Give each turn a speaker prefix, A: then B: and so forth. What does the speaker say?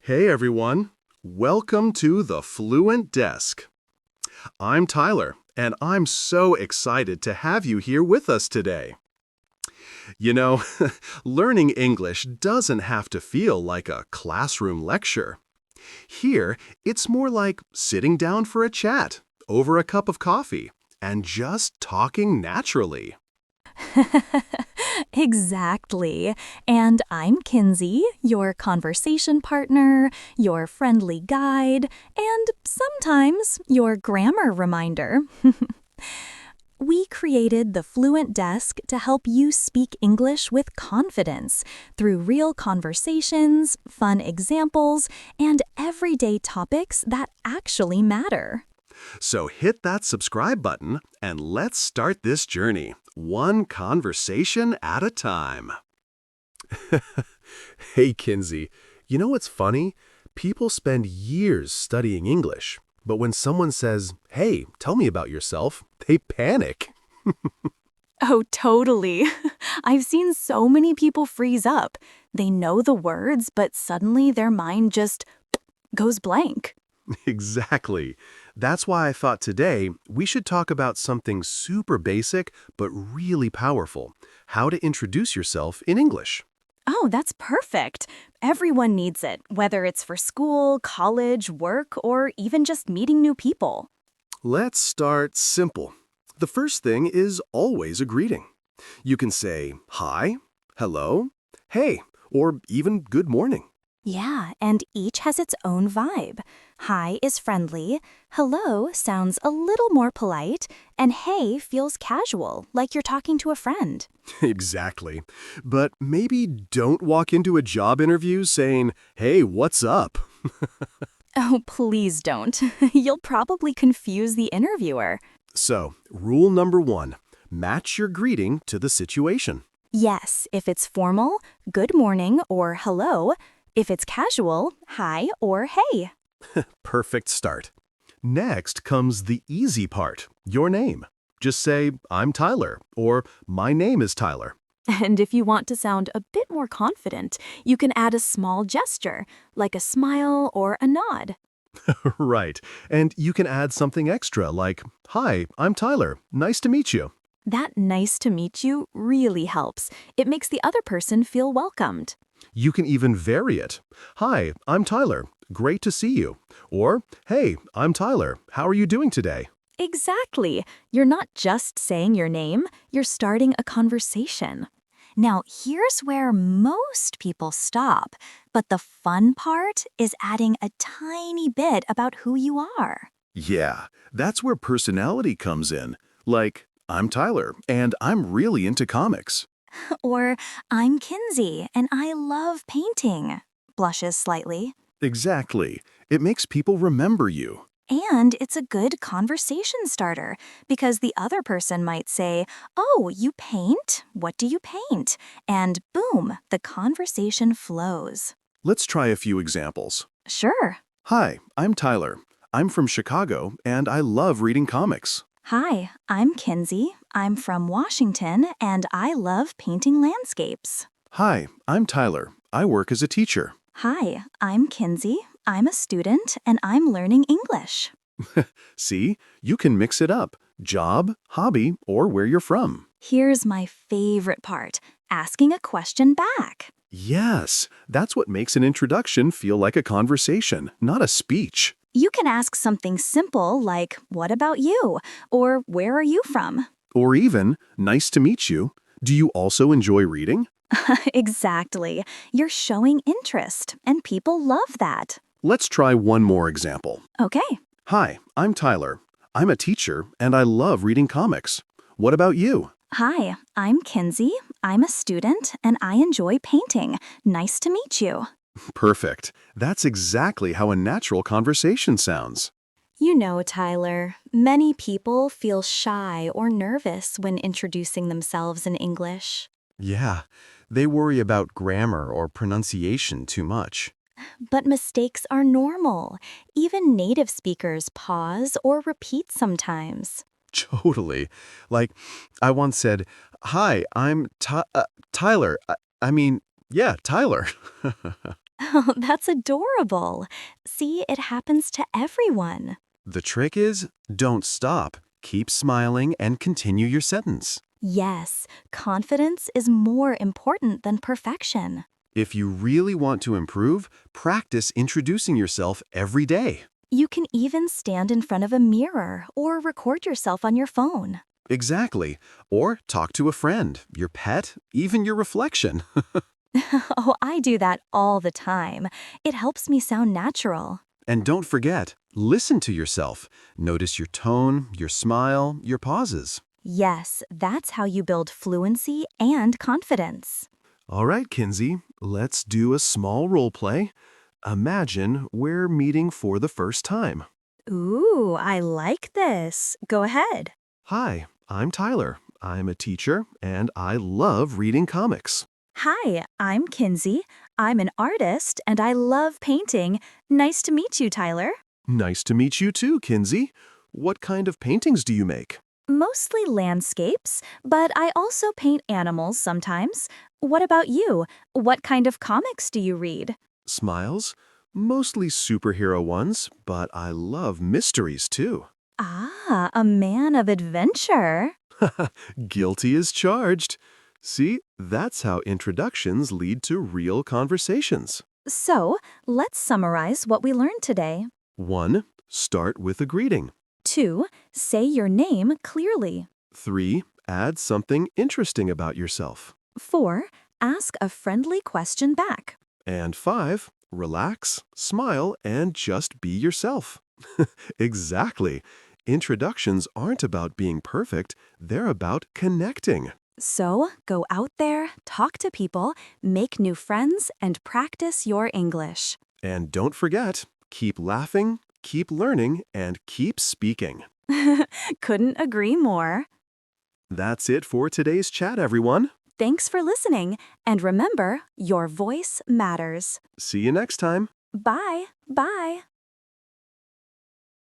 A: Hey everyone, welcome to the Fluent Desk. I'm Tyler, and I'm so excited to have you here with us today. You know, learning English doesn't have to feel like a classroom lecture. Here, it's more like sitting down for a chat, over a cup of coffee, and just talking naturally.
B: Exactly. And I'm Kinsey, your conversation partner, your friendly guide, and sometimes your grammar reminder. We created the Fluent Desk to help you speak English with confidence through real conversations, fun examples, and everyday topics that actually matter.
A: So hit that subscribe button and let's start this journey, one conversation at a time. Hey, Kinsey, you know what's funny? People spend years studying English, but when someone says, "Hey, tell me about yourself," they panic.
B: Oh, totally. I've seen so many people freeze up. They know the words, but suddenly their mind just goes blank.
A: Exactly. That's why I thought today we should talk about something super basic but really powerful, how to introduce yourself in English.
B: Oh, that's perfect. Everyone needs it, whether it's for school, college, work, or even just meeting new people.
A: Let's start simple. The first thing is always a greeting. You can say hi, hello, hey, or even good morning.
B: Yeah, and each has its own vibe. Hi is friendly, hello sounds a little more polite, and hey feels casual, like you're talking to a friend.
A: Exactly. But maybe don't walk into a job interview saying, "Hey, what's up?"
B: Oh, please don't. You'll probably confuse the interviewer.
A: So, rule number one, match your greeting to the situation.
B: Yes, if it's formal, good morning or hello. If it's casual, hi or hey.
A: Perfect start. Next comes the easy part, your name. Just say, "I'm Tyler," or "My name is Tyler."
B: And if you want to sound a bit more confident, you can add a small gesture, like a smile or a nod.
A: Right. And you can add something extra like, "Hi, I'm Tyler. Nice to meet you."
B: That nice to meet you really helps. It makes the other person feel welcomed.
A: You can even vary it. "Hi, I'm Tyler. Great to see you." Or, "Hey, I'm Tyler. How are you doing today?"
B: Exactly. You're not just saying your name, you're starting a conversation. Now, here's where most people stop, but the fun part is adding a tiny bit about who you are.
A: Yeah, that's where personality comes in. Like, "I'm Tyler, and I'm really into comics."
B: Or, I'm Kinsey and I love painting. Blushes slightly.
A: Exactly. It makes people remember you.
B: And it's a good conversation starter because the other person might say, "Oh, you paint? What do you paint?" And boom, the conversation flows.
A: Let's try a few examples.
B: Sure.
A: "Hi, I'm Tyler. I'm from Chicago, and I love reading comics."
B: Hi, I'm Kinsey. I'm from Washington and I love painting landscapes.
A: "Hi, I'm Tyler. I work as a teacher."
B: Hi, I'm Kinsey. I'm a student and I'm learning English.
A: See, you can mix it up. Job, hobby, or where you're from.
B: Here's my favorite part, asking a question back.
A: Yes, that's what makes an introduction feel like a conversation, not a speech.
B: You can ask something simple like, "What about you?" or "Where are you from?"
A: Or even, "Nice to meet you. Do you also enjoy reading?"
B: Exactly. You're showing interest, and people love that.
A: Let's try one more example.
B: Okay.
A: "Hi, I'm Tyler. I'm a teacher, and I love reading comics. What about you?"
B: Hi, I'm Kinsey. I'm a student, and I enjoy painting. Nice to meet you.
A: Perfect. That's exactly how a natural conversation sounds.
B: You know, Tyler, many people feel shy or nervous when introducing themselves in English.
A: Yeah, they worry about grammar or pronunciation too much.
B: But mistakes are normal. Even native speakers pause or repeat sometimes.
A: Totally. Like, I once said, "Hi, I'm Tyler. I mean, yeah, Tyler."
B: Oh, that's adorable. See, it happens to everyone.
A: The trick is, don't stop. Keep smiling and continue your sentence.
B: Yes, confidence is more important than perfection.
A: If you really want to improve, practice introducing yourself every day.
B: You can even stand in front of a mirror or record yourself on your phone.
A: Exactly. Or talk to a friend, your pet, even your reflection.
B: Oh, I do that all the time. It helps me sound natural.
A: And don't forget, listen to yourself. Notice your tone, your smile, your pauses.
B: Yes, that's how you build fluency and confidence.
A: All right, Kinsey, let's do a small role play. Imagine we're meeting for the first time.
B: Ooh, I like this. Go ahead.
A: Hi, I'm Tyler. I'm a teacher, and I love reading comics.
B: Hi, I'm Kinsey. I'm an artist and I love painting. Nice to meet you, Tyler.
A: Nice to meet you too, Kinsey. What kind of paintings do you make?
B: Mostly landscapes, but I also paint animals sometimes. What about you? What kind of comics do you read?
A: Smiles? Mostly superhero ones, but I love mysteries too.
B: Ah, a man of adventure.
A: Guilty as charged. See, that's how introductions lead to real conversations.
B: So, let's summarize what we learned today.
A: 1. Start with a greeting.
B: 2. Say your name clearly.
A: 3. Add something interesting about yourself.
B: 4. Ask a friendly question back.
A: And 5. Relax, smile, and just be yourself. Exactly. Introductions aren't about being perfect, they're about connecting.
B: So, go out there, talk to people, make new friends, and practice your English.
A: And don't forget, keep laughing, keep learning, and keep speaking.
B: Couldn't agree more.
A: That's it for today's chat, everyone.
B: Thanks for listening, and remember, your voice matters.
A: See you next time.
B: Bye. Bye.